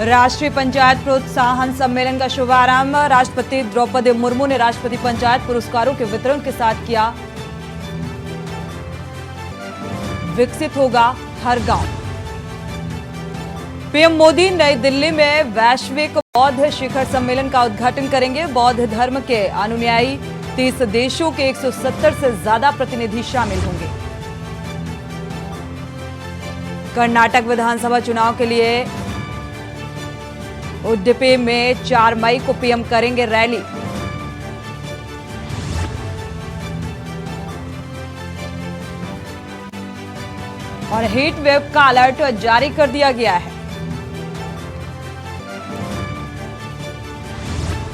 राष्ट्रीय पंचायत प्रोत्साहन सम्मेलन का शुभारंभ। राष्ट्रपति द्रौपदी मुर्मू ने राष्ट्रपति पंचायत पुरस्कारों के वितरण के साथ किया। विकसित होगा हर गांव। पीएम मोदी नई दिल्ली में वैश्विक बौद्ध शिखर सम्मेलन का उद्घाटन करेंगे। बौद्ध धर्म के अनुयायी 30 देशों के 170 से ज्यादा प्रतिनिधि शामिल होंगे। कर्नाटक विधानसभा चुनाव के लिए उडुपी में 4 मई को पीएम करेंगे रैली। और हीट वेव का अलर्ट जारी कर दिया गया है।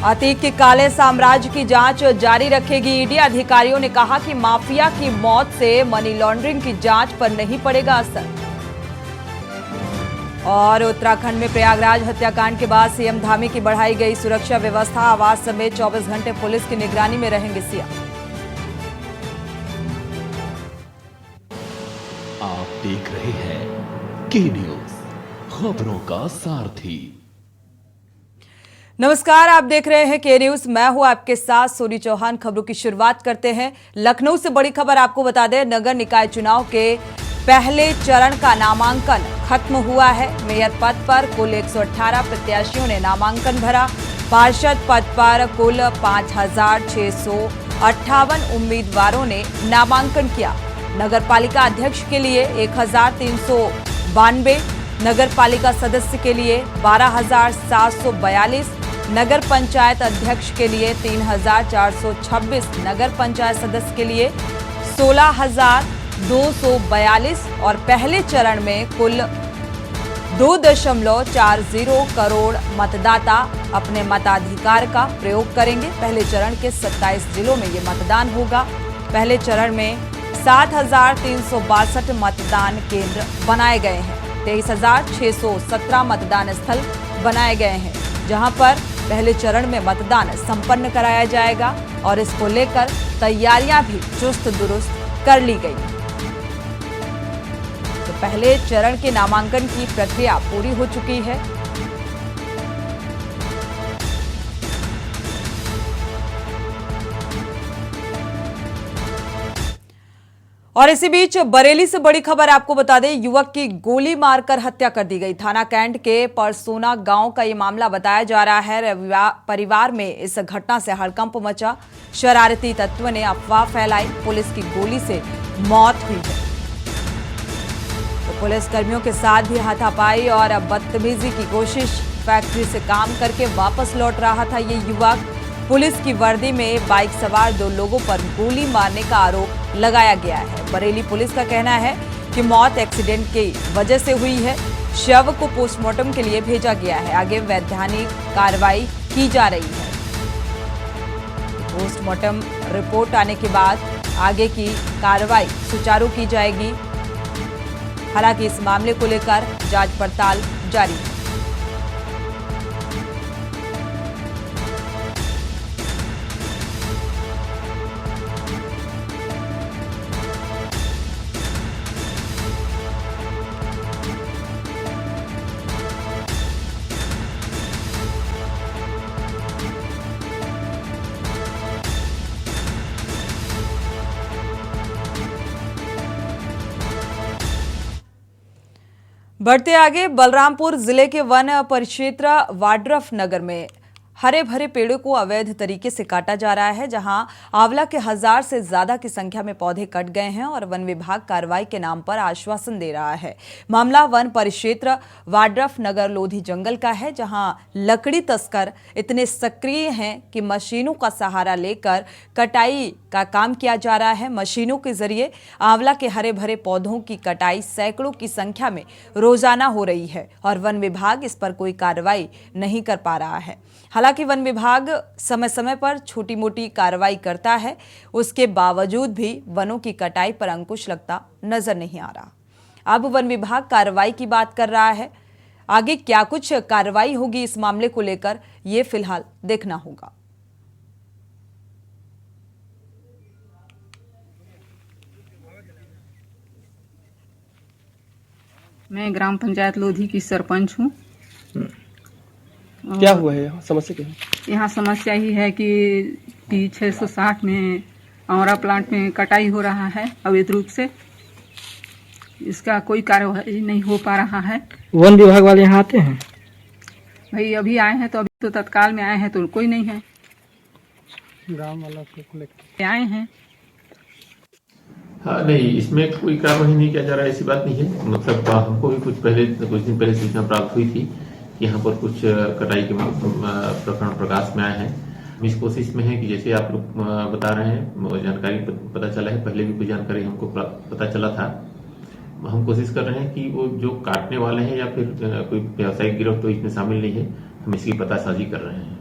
अतीक के काले साम्राज्य की जांच जारी रखेगी ईडी। अधिकारियों ने कहा कि माफिया की मौत से मनी लॉन्ड्रिंग की जांच पर नहीं पड़ेगा असर। और उत्तराखंड में प्रयागराज हत्याकांड के बाद सीएम धामी की बढ़ाई गई सुरक्षा व्यवस्था। आवास समेत 24 घंटे पुलिस की निगरानी में रहेंगे सीएम। आप देख रहे हैं के न्यूज, खबरों का सारथी। नमस्कार, आप देख रहे हैं के न्यूज। मैं हूं आपके साथ सोनी चौहान। खबरों की शुरुआत करते हैं लखनऊ से। बड़ी खबर आपको बता दें, नगर निकाय चुनाव के पहले चरण का नामांकन खत्म हुआ है। मेयर पद पर कुल 118 प्रत्याशियों ने नामांकन भरा। पार्षद पद पर कुल 5,658 उम्मीदवारों ने नामांकन किया। नगर पालिका अध्यक्ष के लिए 1,392, नगर पालिका सदस्य के लिए 12,742, नगर पंचायत अध्यक्ष के लिए 3,426, नगर पंचायत सदस्य के लिए 16,242 और पहले चरण में कुल 2.40 करोड़ मतदाता अपने मताधिकार का प्रयोग करेंगे। पहले चरण के 27 जिलों में ये मतदान होगा। पहले चरण में 7,362 मतदान केंद्र बनाए गए हैं। 23,617 मतदान स्थल बनाए गए हैं, जहां पर पहले चरण में मतदान संपन्न कराया जाएगा और इसको लेकर तैयारियां भी चुस्त दुरुस्त कर ली गई। तो पहले चरण के नामांकन की प्रक्रिया पूरी हो चुकी है। और इसी बीच बरेली से बड़ी खबर आपको बता दें, युवक की गोली मारकर हत्या कर दी गई। थाना कैंट के परसोना गांव का ये मामला बताया जा रहा है। परिवार में इस घटना से हड़कंप मचा। शरारती तत्व ने अफवाह फैलाई, पुलिस की गोली से मौत हुई है। तो पुलिस कर्मियों के साथ भी हाथापाई और बदतमीजी की कोशिश। फैक्ट्री से काम करके वापस लौट रहा था ये युवक। पुलिस की वर्दी में बाइक सवार 2 लोगों पर गोली मारने का आरोप लगाया गया है। बरेली पुलिस का कहना है कि मौत एक्सीडेंट की वजह से हुई है। शव को पोस्टमार्टम के लिए भेजा गया है। आगे वैधानिक कार्रवाई की जा रही है। पोस्टमार्टम रिपोर्ट आने के बाद आगे की कार्रवाई सुचारू की जाएगी। हालांकि इस मामले को लेकर जांच पड़ताल जारी है। बढ़ते आगे, बलरामपुर जिले के वन परिक्षेत्र वाड्रफ नगर में हरे भरे पेड़ों को अवैध तरीके से काटा जा रहा है, जहां आंवला के 1000 से ज्यादा की संख्या में पौधे कट गए हैं और वन विभाग कार्रवाई के नाम पर आश्वासन दे रहा है। मामला वन परिक्षेत्र वाड्रफ नगर लोधी जंगल का है, जहां लकड़ी तस्कर इतने सक्रिय हैं कि मशीनों का सहारा लेकर कटाई का काम किया जा रहा है। मशीनों के जरिए आंवला के हरे भरे पौधों की कटाई सैकड़ों की संख्या में रोजाना हो रही है और वन विभाग इस पर कोई कार्रवाई नहीं कर पा रहा है। हालांकि वन विभाग समय समय पर छोटी मोटी कार्रवाई करता है, उसके बावजूद भी वनों की कटाई पर अंकुश लगता नजर नहीं आ रहा। अब वन विभाग कार्रवाई की बात कर रहा है। आगे क्या कुछ कार्रवाई होगी इस मामले को लेकर, ये फिलहाल देखना होगा। मैं ग्राम पंचायत लोधी की सरपंच हूँ। क्या हुआ है यहाँ? समस्या क्या है? यहाँ समस्या ही है कि टी 660 में औरा प्लांट में कटाई हो रहा है अवैध रूप से। इसका कोई कार्यवाही नहीं हो पा रहा है। वन विभाग वाले यहाँ आते हैं? भाई अभी आए हैं तो अभी तो तत्काल में आए हैं तो कोई नहीं है। गाँव वाला को लेकर आए हैं। हाँ नहीं, इसमें कोई कार्रवाई नहीं किया जा रहा है, ऐसी बात नहीं है। मतलब हमको भी कुछ दिन पहले सूचना प्राप्त हुई थी कि यहाँ पर कुछ कटाई के प्रकरण प्रकाश में आए हैं। हम इस कोशिश में है कि जैसे आप लोग बता रहे हैं, जानकारी पता चला है, पहले भी कुछ जानकारी हमको पता चला था। हम कोशिश कर रहे हैं कि वो जो काटने वाले हैं या फिर कोई व्यावसायिक गिरोह तो इसमें शामिल नहीं है, हम इसकी पतासाजी कर रहे हैं।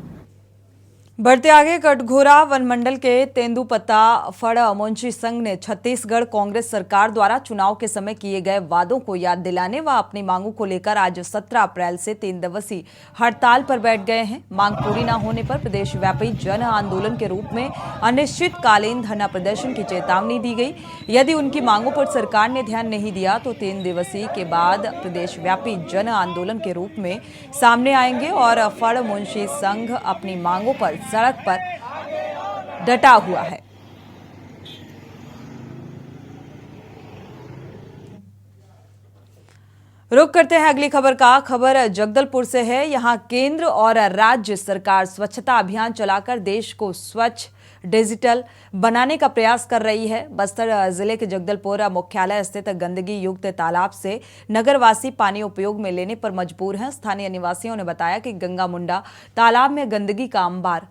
बढ़ते आगे, कटघोरा वन मंडल के तेंदुपत्ता फड़ मुंशी संघ ने छत्तीसगढ़ कांग्रेस सरकार द्वारा चुनाव के समय किए गए वादों को याद दिलाने व अपनी मांगों को लेकर आज 17 अप्रैल से 3 दिवसीय हड़ताल पर बैठ गए हैं। मांग पूरी न होने पर प्रदेशव्यापी जन आंदोलन के रूप में अनिश्चितकालीन धरना प्रदर्शन की चेतावनी दी गई। यदि उनकी मांगों पर सरकार ने ध्यान नहीं दिया तो 3 दिवसीय के बाद प्रदेशव्यापी जन आंदोलन के रूप में सामने आएंगे और फड़ मुंशी संघ अपनी मांगों पर सड़क पर डटा हुआ है। रुक करते हैं अगली खबर का। खबर जगदलपुर से है। यहां केंद्र और राज्य सरकार स्वच्छता अभियान चलाकर देश को स्वच्छ डिजिटल बनाने का प्रयास कर रही है। बस्तर जिले के जगदलपुर मुख्यालय स्थित गंदगी युक्त तालाब से नगरवासी पानी उपयोग में लेने पर मजबूर हैं। स्थानीय निवासियों ने बताया कि गंगा मुंडा तालाब में गंदगी का अंबार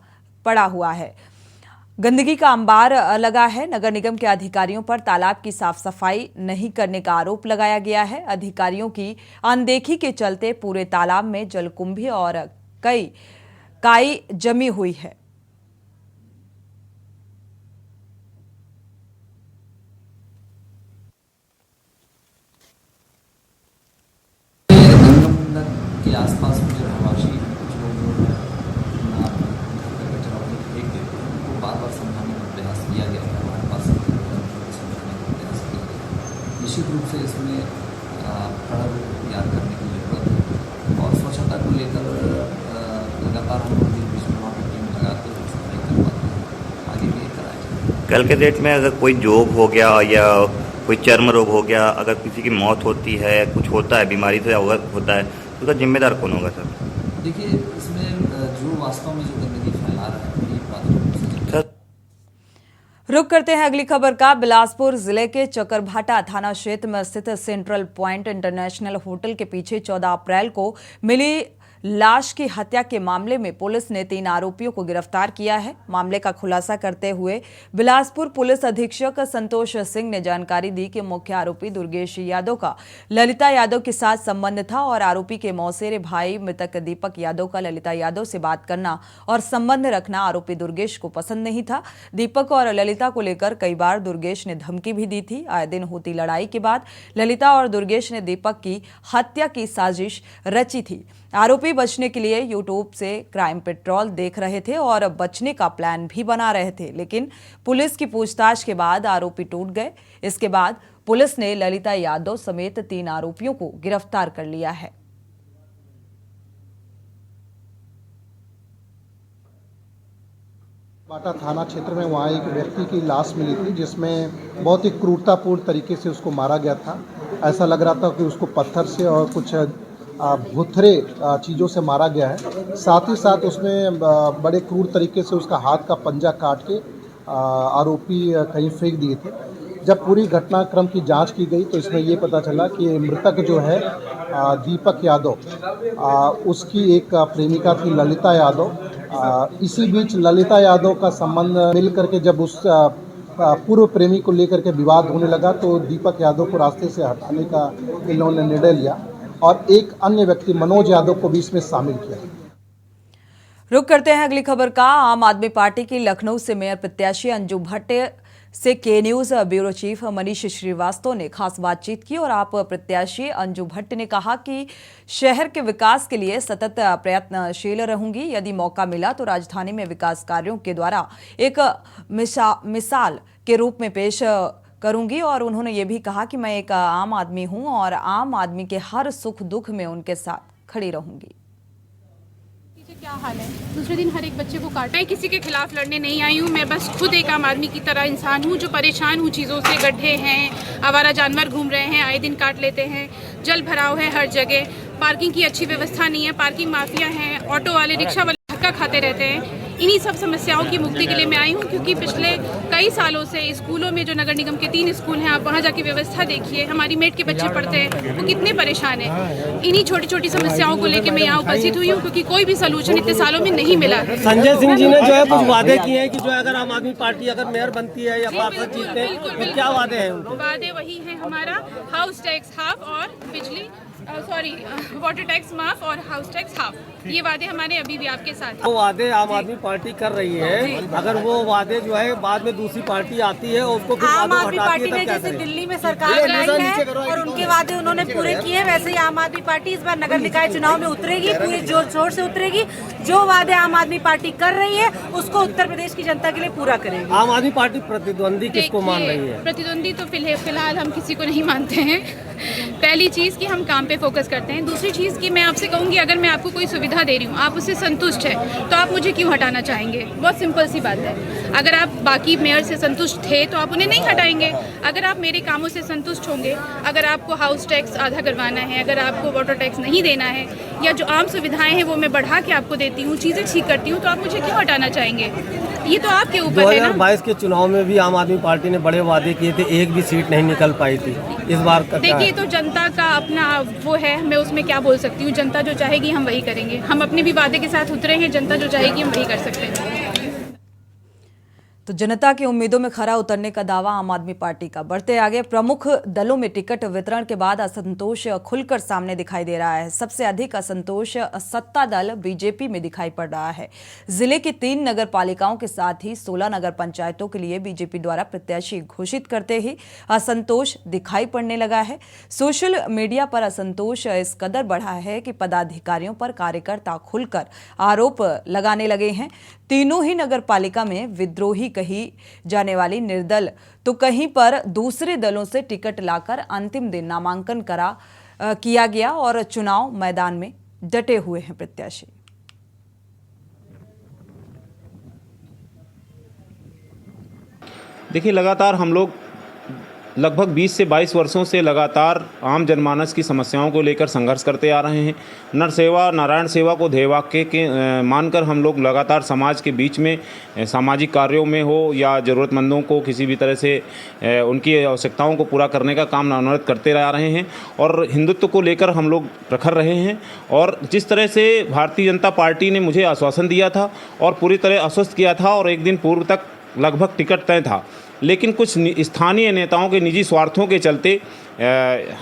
पड़ा हुआ है। गंदगी का अंबार लगा है। नगर निगम के अधिकारियों पर तालाब की साफ सफाई नहीं करने का आरोप लगाया गया है। अधिकारियों की अनदेखी के चलते पूरे तालाब में जलकुंभी और कई काई जमी हुई है। के आसपास में जो रहवासी कुछ लोग अपना कचरा फेंक देते हैं, उनको बार बार समझाने का प्रयास किया गया है। हमारे पास समझाने का प्रयास किया गया है। निश्चित रूप से इसमें कड़ा रूप तैयार करने की जरूरत है और स्वच्छता को लेकर लगातार हम लोग बीच में वहाँ पर टीम लगाते हुए सफाई करवाते हैं। आगे भी कराया जाए। कल के डेट में अगर कोई जोग हो गया या कोई चर्म रोग हो गया, अगर किसी की मौत होती है, कुछ होता है, बीमारी से अवगत होता है, तो उसका जिम्मेदार कौन होगा सर? देखिए, इसमें जो वास्तव में जो गंदगी फैला रहा है ये प्राथमिक। रुक करते हैं अगली खबर का। बिलासपुर जिले के चकरभाटा थाना क्षेत्र में स्थित सेंट्रल पॉइंट इंटरनेशनल होटल के पीछे 14 अप्रैल को मिली लाश की हत्या के मामले में पुलिस ने 3 आरोपियों को गिरफ्तार किया है। मामले का खुलासा करते हुए बिलासपुर पुलिस अधीक्षक संतोष सिंह ने जानकारी दी कि मुख्य आरोपी दुर्गेश यादव का ललिता यादव के साथ संबंध था और आरोपी के मौसेरे भाई मृतक दीपक यादव का ललिता यादव से बात करना और संबंध रखना आरोपी दुर्गेश को पसंद नहीं था। दीपक और ललिता को लेकर कई बार दुर्गेश ने धमकी भी दी थी। आए दिन होती लड़ाई के बाद ललिता और दुर्गेश ने दीपक की हत्या की साजिश रची थी। आरोपी बचने के लिए यूट्यूब से क्राइम पेट्रोल देख रहे थे और बचने का प्लान भी बना रहे थे, लेकिन पुलिस की पूछताछ के बाद आरोपी टूट गए। इसके बाद पुलिस ने ललिता यादव समेत 3 आरोपियों को गिरफ्तार कर लिया है। बाटा थाना क्षेत्र में वहाँ एक व्यक्ति की लाश मिली थी जिसमें बहुत ही क्रूरतापूर्ण तरीके से उसको मारा गया था। ऐसा लग रहा था कि उसको पत्थर से और कुछ भुथरे चीज़ों से मारा गया है। साथ ही साथ उसमें बड़े क्रूर तरीके से उसका हाथ का पंजा काट के आरोपी कहीं फेंक दिए थे। जब पूरी घटनाक्रम की जांच की गई तो इसमें ये पता चला कि मृतक जो है दीपक यादव, उसकी एक प्रेमिका थी ललिता यादव। इसी बीच ललिता यादव का संबंध मिल करके जब उस पूर्व प्रेमी को लेकर के विवाद होने लगा तो दीपक यादव को रास्ते से हटाने का इन्होंने निर्णय लिया और एक अन्य व्यक्ति मनोज यादव को भी इसमें शामिल किया। रुक करते हैं अगली खबर का। आम आदमी पार्टी की लखनऊ से मेयर प्रत्याशी अंजू भट्ट से के news bureau chief Manish Shrivastava ने खास बातचीत की और आप प्रत्याशी अंजू भट्ट ने कहा कि शहर के विकास के लिए सतत प्रयत्नशील रहूंगी। यदि मौका मिला तो राजधानी में विकास कार्यों के द्वारा एक मिसाल के रूप में पेश करूंगी। और उन्होंने ये भी कहा कि मैं एक आम आदमी हूं और आम आदमी के हर सुख दुख में उनके साथ खड़ी रहूंगी। क्या हाल है। दूसरे दिन हर एक बच्चे को काटा। मैं किसी के खिलाफ लड़ने नहीं आई हूँ, मैं बस खुद एक आम आदमी की तरह इंसान हूँ जो परेशान हूँ चीज़ों से। गड्ढे हैं, आवारा जानवर घूम रहे हैं, आए दिन काट लेते हैं, जल भराव है हर जगह, पार्किंग की अच्छी व्यवस्था नहीं है, पार्किंग माफिया हैं, ऑटो वाले रिक्शा वाले धक्का खाते रहते हैं। इन्हीं सब समस्याओं की मुक्ति के लिए मैं आई हूँ, क्योंकि पिछले कई सालों से स्कूलों में जो नगर निगम के 3 स्कूल हैं, आप वहाँ जाके व्यवस्था देखिए, हमारी मेट के बच्चे पढ़ते हैं, वो कितने परेशान हैं। इन्हीं छोटी छोटी समस्याओं को लेकर मैं यहाँ उपस्थित हुई हूँ, क्योंकि कोई भी सलूशन इतने सालों में नहीं मिला है। संजय सिंह जी ने जो है कुछ वादे किए हैं कि जो है अगर आम आदमी पार्टी अगर मेयर बनती है या पार्षद जीतते हैं तो क्या वादे हैं उनके? वादे वही है हमारा, हाउस टैक्स हाफ और बिजली वाटर टैक्स माफ और हाउस टैक्स हाफ, ये वादे हमारे अभी भी आपके साथ हैं। वो वादे आम आदमी पार्टी कर रही है, अगर वो वादे जो है बाद में दूसरी पार्टी आती है और उसको फिर आम आदमी पार्टी ने क्या जैसे करें? दिल्ली में सरकार बनाई है और उनके वादे उन्होंने पूरे किए, वैसे ही आम आदमी पार्टी इस बार नगर निकाय चुनाव में उतरेगी, पूरे जोर शोर से उतरेगी। जो वादे आम आदमी पार्टी कर रही है उसको उत्तर प्रदेश की जनता के लिए पूरा करेगी। आम आदमी पार्टी प्रतिद्वंदी किसको मान रही है? प्रतिद्वंदी तो फिलहाल हम किसी को नहीं मानते हैं। पहली चीज़ कि हम काम पे फोकस करते हैं, दूसरी चीज़ कि मैं आपसे कहूँगी अगर मैं आपको कोई सुविधा दे रही हूँ, आप उससे संतुष्ट है तो आप मुझे क्यों हटाना चाहेंगे? बहुत सिंपल सी बात है। अगर आप बाकी मेयर से संतुष्ट थे तो आप उन्हें नहीं हटाएंगे। अगर आप मेरे कामों से संतुष्ट होंगे, अगर आपको हाउस टैक्स आधा करवाना है, अगर आपको वाटर टैक्स नहीं देना है, या जो आम सुविधाएं हैं वो मैं बढ़ा के आपको देती हूँ, चीज़ें ठीक करती हूँ, तो आप मुझे क्यों हटाना चाहेंगे? ये तो आपके ऊपर है ना। 2022 के चुनाव में भी आम आदमी पार्टी ने बड़े वादे किए थे, एक भी सीट नहीं निकल पाई थी। इस बार का क्या है? देखिए, तो जनता का अपना वो है, मैं उसमें क्या बोल सकती हूँ। जनता जो चाहेगी हम वही करेंगे। हम अपने भी वादे के साथ उतरे हैं, जनता जो चाहेगी हम वही कर सकते हैं। तो जनता की उम्मीदों में खरा उतरने का दावा आम आदमी पार्टी का। बढ़ते आगे, प्रमुख दलों में टिकट वितरण के बाद असंतोष खुलकर सामने दिखाई दे रहा है। सबसे अधिक असंतोष सत्ता दल बीजेपी में दिखाई पड़ रहा है। जिले की 3 नगर पालिकाओं के साथ ही 16 नगर पंचायतों के लिए बीजेपी द्वारा प्रत्याशी घोषित करते ही असंतोष दिखाई पड़ने लगा है। सोशल मीडिया पर असंतोष इस कदर बढ़ा है कि पदाधिकारियों पर कार्यकर्ता खुलकर आरोप लगाने लगे हैं। तीनों ही नगर पालिका में विद्रोही कही जाने वाली निर्दल तो कहीं पर दूसरे दलों से टिकट लाकर अंतिम दिन नामांकन किया गया और चुनाव मैदान में डटे हुए हैं प्रत्याशी। देखिए, लगातार हम लोग लगभग 20 से 22 वर्षों से लगातार आम जनमानस की समस्याओं को लेकर संघर्ष करते आ रहे हैं। नर सेवा नारायण सेवा को ध्येयवाक्य के मानकर हम लोग लगातार समाज के बीच में सामाजिक कार्यों में हो या ज़रूरतमंदों को किसी भी तरह से उनकी आवश्यकताओं को पूरा करने का काम अनवरत करते आ रहे हैं और हिंदुत्व को लेकर हम लोग प्रखर रहे हैं। और जिस तरह से भारतीय जनता पार्टी ने मुझे आश्वासन दिया था और पूरी तरह आश्वस्त किया था और एक दिन पूर्व तक लगभग टिकट तय था, लेकिन कुछ स्थानीय नेताओं के निजी स्वार्थों के चलते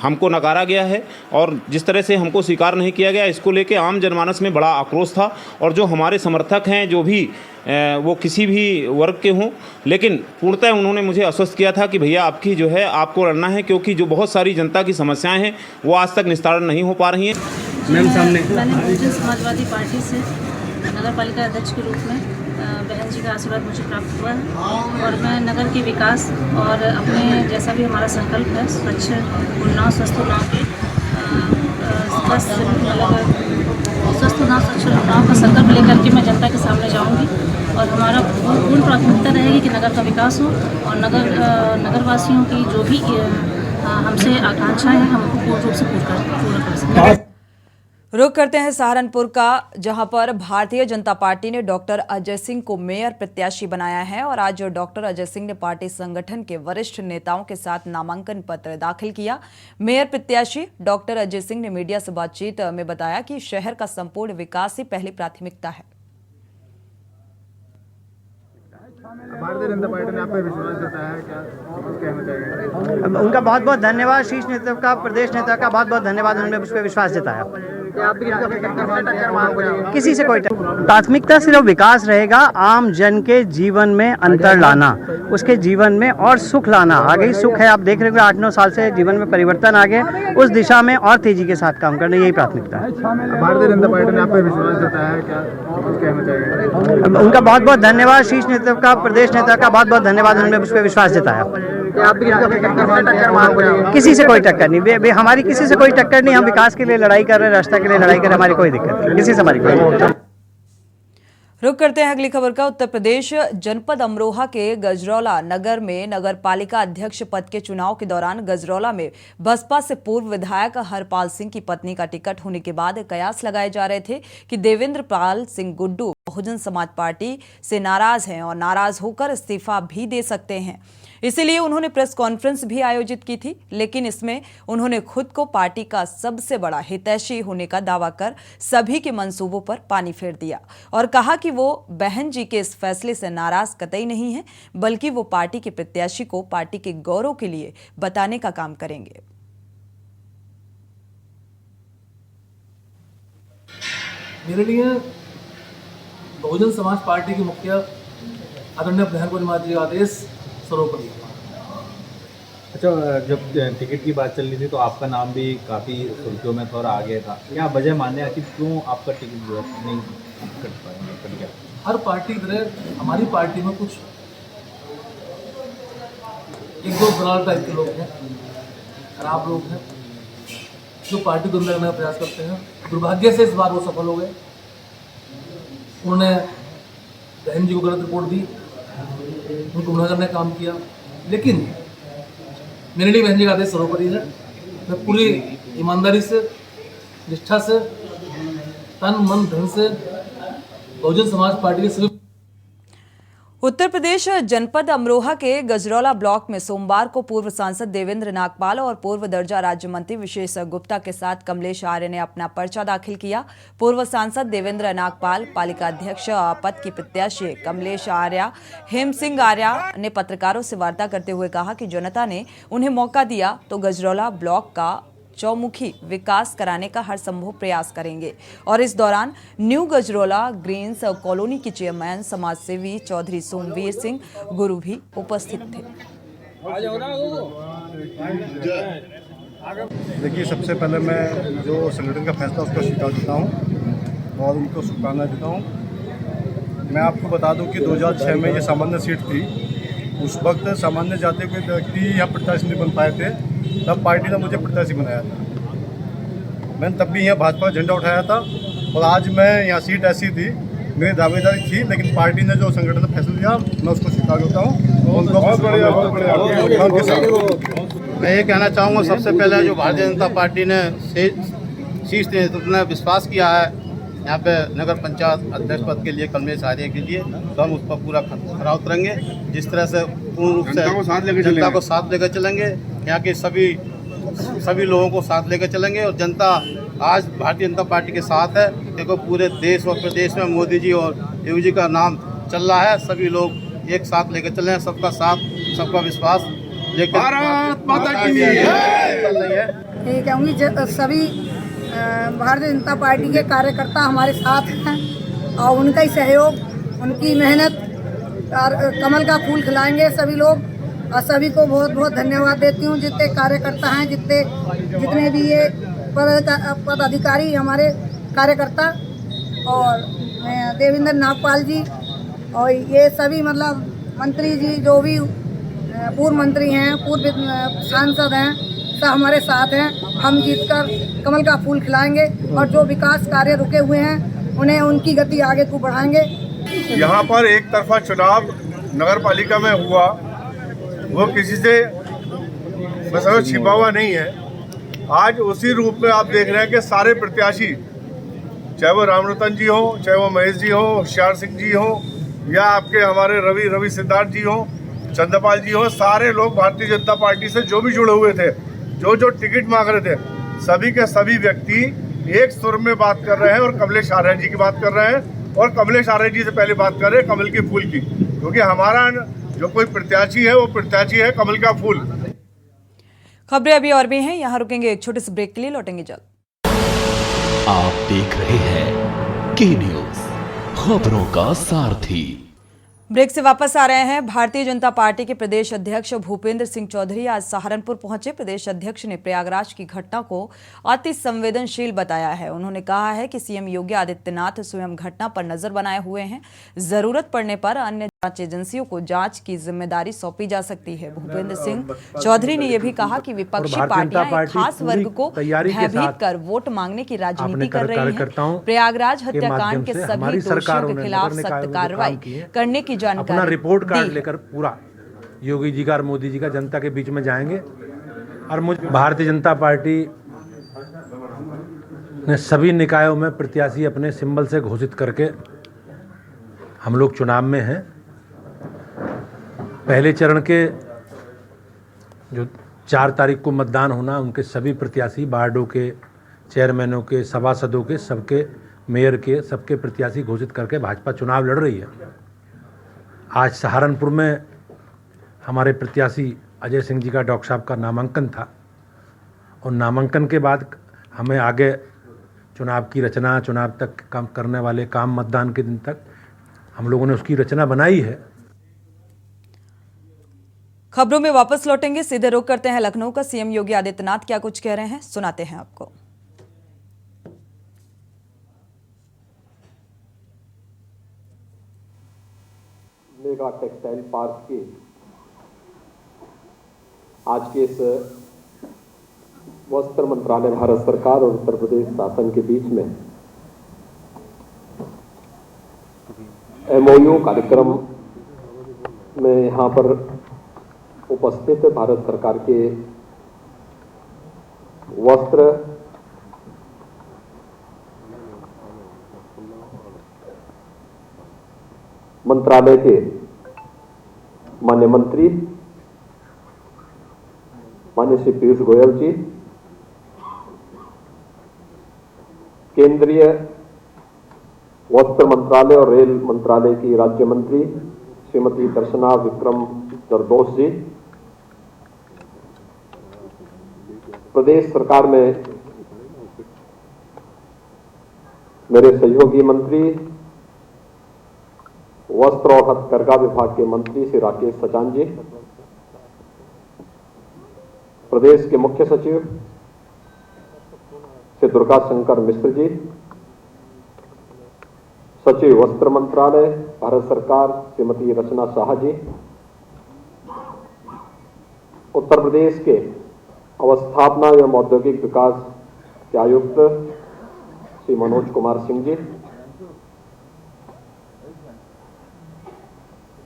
हमको नकारा गया है और जिस तरह से हमको स्वीकार नहीं किया गया, इसको लेके आम जनमानस में बड़ा आक्रोश था। और जो हमारे समर्थक हैं, जो भी वो किसी भी वर्ग के हों, लेकिन पूर्णतः उन्होंने मुझे आश्वस्त किया था कि भैया आपकी जो है आपको लड़ना है, क्योंकि जो बहुत सारी जनता की समस्याएं हैं वो आज तक निस्तारण नहीं हो पा रही हैं। मैम सामने मैंने बहुजन समाजवादी पार्टी से नगर पालिका अध्यक्ष के रूप में बहन जी का आशीर्वाद मुझे प्राप्त हुआ है और मैं नगर के विकास और अपने जैसा भी हमारा संकल्प है स्वच्छ उन्नाव स्वस्थ उन्नाव के स्वस्थ उन्नाव स्वच्छ उन्नाव का संकल्प लेकर के मैं जनता के सामने जाऊंगी और हमारा पूर्ण प्राथमिकता रहेगी कि नगर का विकास हो और नगरवासियों की जो भी हमसे आकांक्षाएं हैं हम पूर्ण रूप से पूरा कर सकें। रुख करते हैं सहारनपुर का, जहां पर भारतीय जनता पार्टी ने डॉक्टर अजय सिंह को मेयर प्रत्याशी बनाया है और आज डॉक्टर अजय सिंह ने पार्टी संगठन के वरिष्ठ नेताओं के साथ नामांकन पत्र दाखिल किया। मेयर प्रत्याशी डॉक्टर अजय सिंह ने मीडिया से बातचीत में बताया कि शहर का संपूर्ण विकास ही पहली प्राथमिकता है। भारतीय जनता पार्टी ने आप पे विश्वास जताया है, क्या कहना चाहिए? उनका बहुत बहुत धन्यवाद, शीर्ष नेता का, प्रदेश नेता का बहुत बहुत धन्यवाद, उन्होंने मुझ पर विश्वास जताया। किसी से कोई प्राथमिकता सिर्फ विकास रहेगा, आम जन के जीवन में अंतर लाना, उसके जीवन में और सुख लाना। आगे ही सुख है, आप देख रहे हो 8-9 साल से जीवन में परिवर्तन आ गए, उस दिशा में और तेजी के साथ काम करना, यही प्राथमिकता है। भारतीय जनता पार्टी ने आप पे विश्वास जताया है, क्या कहना चाहिए? उनका बहुत बहुत धन्यवाद, शीर्ष नेता का, प्रदेश नेता का बहुत बहुत धन्यवाद, उन्होंने मुझ पर विश्वास जताया। किसी से कोई टक्कर नहीं, हमारी किसी से कोई टक्कर नहीं, हम विकास के लिए लड़ाई कर रहे हैं, रास्ता के लिए लड़ाई कर रहे हैं, हमारी कोई दिक्कत नहीं, किसी से हमारी कोई। रुक करते हैं अगली खबर का। उत्तर प्रदेश जनपद अमरोहा के गजरौला नगर में नगर पालिका अध्यक्ष पद के चुनाव के दौरान गजरौला में बसपा से पूर्व विधायक हरपाल सिंह की पत्नी का टिकट होने के बाद कयास लगाए जा रहे थे कि देवेंद्र पाल सिंह गुड्डू बहुजन समाज पार्टी से नाराज हैं और नाराज होकर इस्तीफा भी दे सकते हैं। इसीलिए उन्होंने प्रेस कॉन्फ्रेंस भी आयोजित की थी, लेकिन इसमें उन्होंने खुद को पार्टी का सबसे बड़ा हितैषी होने का दावा कर सभी के मंसूबों पर पानी फेर दिया और कहा कि वो बहन जी के इस फैसले से नाराज कतई नहीं है, बल्कि वो पार्टी के प्रत्याशी को पार्टी के गौरव के लिए बताने का काम करेंगे। मेरे लिए बहुजन समाज पार्टी के मुखिया आदरणीय बहन माता जी का आदेश सर्वोपरि। अच्छा, जब टिकट की बात चल रही थी तो आपका नाम भी काफ़ी सुर्खियों में थोड़ा आ गया था, क्या वजह माने आखिर क्यों आपका टिकट नहीं कट गया? हर पार्टी की तरह हमारी पार्टी में कुछ एक दो दलाल टाइप के लोग हैं, खराब लोग हैं, जो पार्टी को अंदर करने का प्रयास करते हैं। दुर्भाग्य से इस बार वो सफल हो गए। उन्होंने बहन जी को गलत रिपोर्ट दी, उनको गुमराह करने का काम किया, लेकिन मेरे लिए बहन जी का आदेश सर्वोपरि है। मैं पूरी ईमानदारी से, निष्ठा से, तन मन धन से बहुजन समाज पार्टी के सभी। उत्तर प्रदेश जनपद अमरोहा के गजरौला ब्लॉक में सोमवार को पूर्व सांसद देवेंद्र नागपाल और पूर्व दर्जा राज्य मंत्री विशेष गुप्ता के साथ कमलेश आर्य ने अपना पर्चा दाखिल किया। पूर्व सांसद देवेंद्र नागपाल, पालिका अध्यक्ष पद की प्रत्याशी कमलेश आर्य, हेम सिंह आर्य ने पत्रकारों से वार्ता करते हुए कहा कि जनता ने उन्हें मौका दिया तो गजरौला ब्लॉक का चौमुखी विकास कराने का हर संभव प्रयास करेंगे। और इस दौरान न्यू गजरौला ग्रीन्स कॉलोनी की चेयरमैन समाज सेवी चौधरी सोमवीर सिंह गुरु भी उपस्थित थे। देखिए, सबसे पहले मैं जो संगठन का फैसला उसको स्वीकार करता हूँ और उनको शुभकामनाएं देता हूँ। मैं आपको बता दूं कि 2006 में ये सामान्य सीट थी। उस वक्त सामान्य जाति के व्यक्ति यहाँ प्रत्याशी नहीं बन पाए थे, तब पार्टी ने मुझे प्रत्याशी बनाया था। मैंने तब भी यहाँ भाजपा का झंडा उठाया था और आज मैं यहाँ सीट ऐसी थी, मेरी दावेदारी थी, लेकिन पार्टी ने जो संगठन ने फैसला लिया मैं उसको स्वीकार करता हूँ। उनको मैं ये कहना चाहूँगा, सबसे पहले जो भारतीय जनता पार्टी ने शीर्ष नेतृत्व ने विश्वास किया है यहाँ पे नगर पंचायत अध्यक्ष पद के लिए कमलेश आर्य के लिए, तो हम उस पर पूरा खरा उतरेंगे। जिस तरह से पूर्ण रूप से जनता को साथ लेकर चलेंगे, यहाँ के सभी लोगों को साथ लेकर चलेंगे और जनता आज भारतीय जनता पार्टी के साथ है। देखो, पूरे देश और प्रदेश में मोदी जी और योगी जी का नाम चल रहा है। सभी लोग एक साथ लेकर चल रहे हैं, सबका साथ, सबका विश्वास लेकर भारत माता की जय चल रही है। ये कहूँगी सभी भारतीय जनता पार्टी के कार्यकर्ता हमारे साथ हैं और उनका ही सहयोग, उनकी मेहनत और कमल का फूल खिलाएंगे सभी लोग। और सभी को बहुत बहुत धन्यवाद देती हूँ, जितने कार्यकर्ता हैं, जितने भी ये पदाधिकारी हमारे कार्यकर्ता और देवेंद्र नागपाल जी और ये सभी मतलब मंत्री जी, जो भी पूर्व मंत्री हैं, पूर्व सांसद हैं, सब हमारे साथ हैं। हम जीतकर कमल का फूल खिलाएंगे और जो विकास कार्य रुके हुए हैं उन्हें उनकी गति आगे को बढ़ाएंगे। यहाँ पर एक तरफा चुनाव नगर पालिका में हुआ, वो किसी से मतलब छिपा हुआ नहीं है। आज उसी रूप में आप देख रहे हैं कि सारे प्रत्याशी, चाहे वो रामरतन जी हो, चाहे वो महेश जी हो, होशियार सिंह जी हो, या आपके हमारे रवि सिद्धार्थ जी हो, चंद्रपाल जी हो, सारे लोग भारतीय जनता पार्टी से जो भी जुड़े हुए थे, जो टिकट मांग रहे थे, सभी के सभी व्यक्ति एक सुर में बात कर रहे हैं और कमलेश आर्य जी की बात कर रहे हैं। और कमलेश आर्य जी से पहले बात कर रहे हैं कमल के फूल की, क्योंकि हमारा जो कोई प्रत्याशी है वो प्रत्याशी है कमल का फूल। खबरें अभी और भी हैं, यहाँ रुकेंगे एक छोटे से ब्रेक के लिए, लौटेंगे जल्द। आप देख रहे हैं के न्यूज़, खबरों का सारथी। ब्रेक से वापस आ रहे हैं। भारतीय जनता पार्टी के प्रदेश अध्यक्ष भूपेंद्र सिंह चौधरी आज सहारनपुर पहुंचे। प्रदेश अध्यक्ष ने प्रयागराज की घटना को अति संवेदनशील बताया है। उन्होंने कहा है कि सीएम योगी आदित्यनाथ स्वयं घटना पर नजर बनाए हुए हैं, जरूरत पड़ने पर अन्य जांच एजेंसियों को जांच की जिम्मेदारी सौंपी जा सकती है। भूपेंद्र सिंह चौधरी ने यह भी कहा कि विपक्षी पार्टियां एक खास वर्ग को भयभीत कर वोट मांगने की राजनीति कर रही हैं। प्रयागराज हत्याकांड के सभी दोषियों के खिलाफ सख्त कार्रवाई करने की जानकारी रिपोर्ट कार्ड लेकर पूरा योगी जी का और मोदी जी का जनता के बीच में जाएंगे। और मुझे भारतीय जनता पार्टी ने सभी निकायों में प्रत्याशी अपने सिंबल से घोषित करके हम लोग चुनाव में हैं। पहले चरण के जो 4 तारीख को मतदान होना, उनके सभी प्रत्याशी वार्डों के चेयरमैनों के, सभासदों के, सबके मेयर के, सबके प्रत्याशी घोषित करके भाजपा चुनाव लड़ रही है। आज सहारनपुर में हमारे प्रत्याशी अजय सिंह जी का डॉक्टर साहब का नामांकन था और नामांकन के बाद हमें आगे चुनाव की रचना, चुनाव तक काम करने वाले काम, मतदान के दिन तक हम लोगों ने उसकी रचना बनाई है। खबरों में वापस लौटेंगे, सीधे रुख करते हैं लखनऊ का। सीएम योगी आदित्यनाथ क्या कुछ कह रहे हैं, सुनाते हैं आपको। मेगा टेक्सटाइल पार्क के आज के इस वस्त्र मंत्रालय, भारत सरकार और उत्तर प्रदेश शासन के बीच में MOU कार्यक्रम में यहाँ पर उपस्थित भारत सरकार के वस्त्र मंत्रालय के माननीय मंत्री माननीय श्री पीयूष गोयल जी, केंद्रीय वस्त्र मंत्रालय और रेल मंत्रालय की राज्य मंत्री श्रीमती दर्शना विक्रम जरदोश जी, प्रदेश सरकार में मेरे सहयोगी मंत्री, वस्त्र और हथकरघा विभाग के मंत्री श्री राकेश सचान जी, प्रदेश के मुख्य सचिव श्री दुर्गा शंकर मिश्र जी, सचिव वस्त्र मंत्रालय भारत सरकार श्रीमती रचना शाह जी, उत्तर प्रदेश के अवस्थापना एवं औद्योगिक विकास के आयुक्त श्री मनोज कुमार सिंह जी,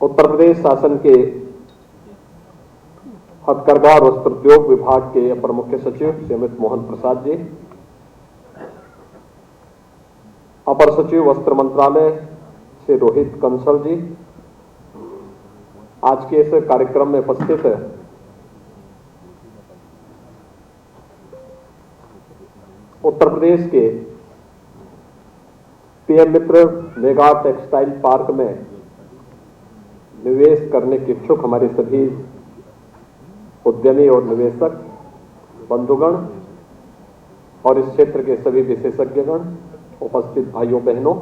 उत्तर प्रदेश शासन के हथकरघा और वस्त्रोद्योग विभाग के अपर मुख्य सचिव श्री अमित मोहन प्रसाद जी, अपर सचिव वस्त्र मंत्रालय श्री रोहित कंसल जी, आज के इस कार्यक्रम में उपस्थित उत्तर प्रदेश के पीएम मित्र मेगा टेक्सटाइल पार्क में निवेश करने के इच्छुक हमारे सभी उद्यमी और निवेशक बंधुगण और इस क्षेत्र के सभी विशेषज्ञगण, उपस्थित भाइयों बहनों,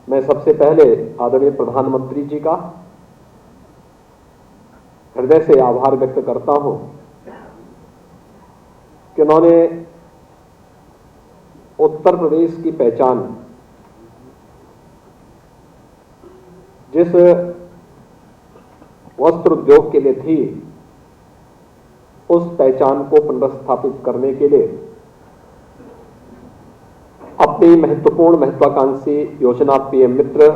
मैं सबसे पहले आदरणीय प्रधानमंत्री जी का हृदय से आभार व्यक्त करता हूं कि उन्होंने उत्तर प्रदेश की पहचान जिस वस्त्र उद्योग के लिए थी, उस पहचान को पुनर्स्थापित करने के लिए अपनी महत्वपूर्ण महत्वाकांक्षी योजना पीएम मित्र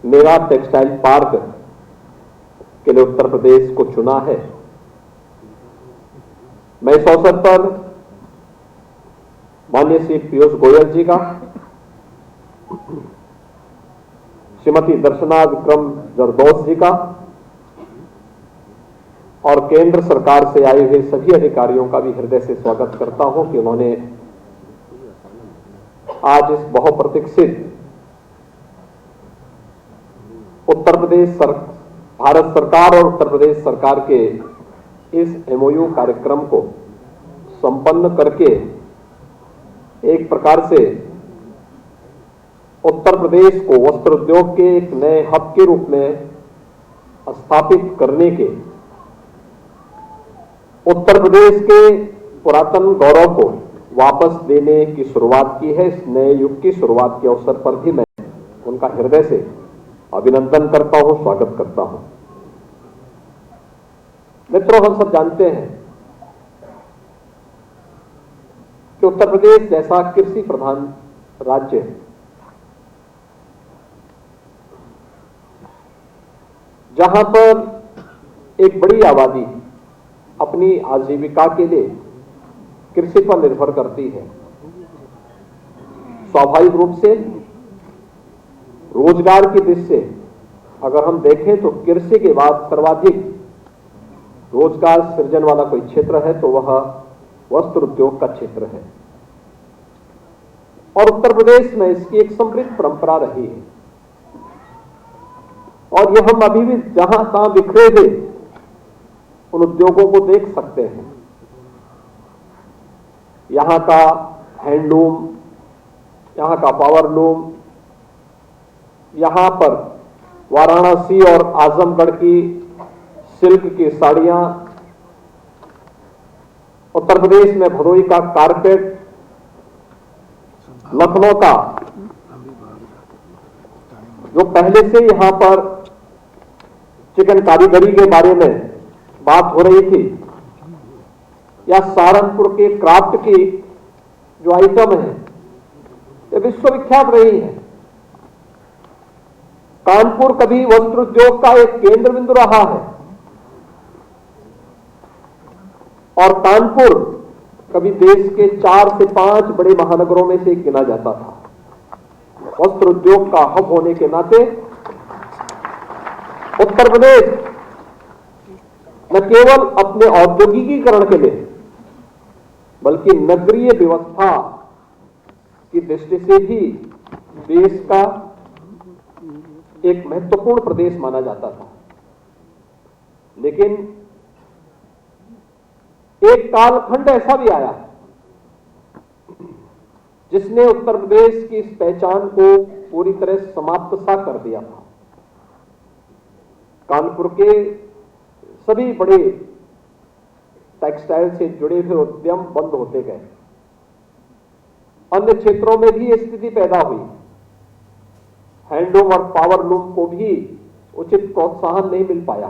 मेगा टेक्सटाइल पार्क के लिए उत्तर प्रदेश को चुना है। मैं इस अवसर पर माननीय श्री पीयूष गोयल जी का, श्रीमती दर्शना विक्रम जरदोश जी का और केंद्र सरकार से आए हुए सभी अधिकारियों का भी हृदय से स्वागत करता हूं कि उन्होंने आज इस बहुप्रतीक्षित भारत सरकार और उत्तर प्रदेश सरकार के इस MOU कार्यक्रम को संपन्न करके एक प्रकार से उत्तर प्रदेश को वस्त्र उद्योग के एक नए हब के रूप में स्थापित करने के, उत्तर प्रदेश के पुरातन गौरव को वापस देने की शुरुआत की है। इस नए युग की शुरुआत के अवसर पर भी मैं उनका हृदय से अभिनंदन करता हूं, स्वागत करता हूं। मित्रों, हम सब जानते हैं कि उत्तर प्रदेश जैसा कृषि प्रधान राज्य है, जहां पर एक बड़ी आबादी अपनी आजीविका के लिए कृषि पर निर्भर करती है। स्वाभाविक रूप से रोजगार की दृष्टि से अगर हम देखें तो कृषि के बाद सर्वाधिक रोजगार सृजन वाला कोई क्षेत्र है तो वह वस्त्र उद्योग का क्षेत्र है, और उत्तर प्रदेश में इसकी एक समृद्ध परंपरा रही है। और यह हम अभी भी जहां तहां बिखरे हुए उन उद्योगों को देख सकते हैं। यहां का हैंडलूम, यहां का पावरलूम, यहां पर वाराणसी और आजमगढ़ की सिल्क की साड़ियां, उत्तर प्रदेश में भदोही का कारपेट, लखनऊ का जो पहले से यहां पर चिकन कारीगरी के बारे में बात हो रही थी, या सहारनपुर के क्राफ्ट की जो आइटम है ये विश्वविख्यात रही है। कानपुर कभी वस्त्र उद्योग का एक केंद्र बिंदु रहा है, और कानपुर कभी देश के 4 से 5 बड़े महानगरों में से एक गिना जाता था। वस्त्र उद्योग का हब होने के नाते उत्तर प्रदेश न केवल अपने औद्योगिकीकरण के लिए बल्कि नगरीय व्यवस्था की दृष्टि से भी देश का एक महत्वपूर्ण प्रदेश माना जाता था। लेकिन एक कालखंड ऐसा भी आया जिसने उत्तर प्रदेश की इस पहचान को पूरी तरह समाप्त सा कर दिया था। कानपुर के सभी बड़े टेक्सटाइल से जुड़े हुए उद्यम बंद होते गए। अन्य क्षेत्रों में भी ये स्थिति पैदा हुई। हैंडलूम और पावरलूम को भी उचित प्रोत्साहन नहीं मिल पाया,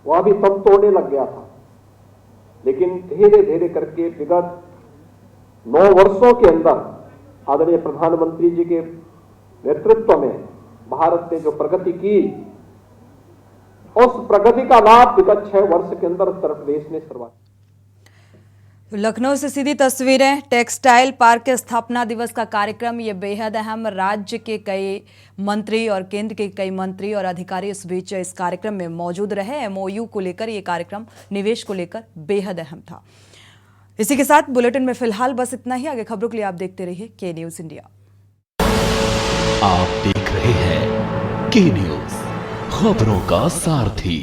वह भी दम तोड़ने लग गया था। लेकिन धीरे धीरे करके विगत 9 वर्षों के अंदर आदरणीय प्रधानमंत्री जी के नेतृत्व में भारत ने जो प्रगति की, उस प्रगति का लाभ विगत 6 वर्ष के अंदर उत्तर प्रदेश ने सर्वाधिक। लखनऊ से सीधी तस्वीरें। टेक्सटाइल पार्क के स्थापना दिवस का कार्यक्रम ये बेहद अहम। राज्य के कई मंत्री और केंद्र के कई मंत्री और अधिकारी इस बीच इस कार्यक्रम में मौजूद रहे। एमओयू को लेकर ये कार्यक्रम, निवेश को लेकर बेहद अहम था। इसी के साथ बुलेटिन में फिलहाल बस इतना ही। आगे खबरों के लिए आप देखते रहिए के न्यूज इंडिया। आप देख रहे हैं के न्यूज, खबरों का सारथी।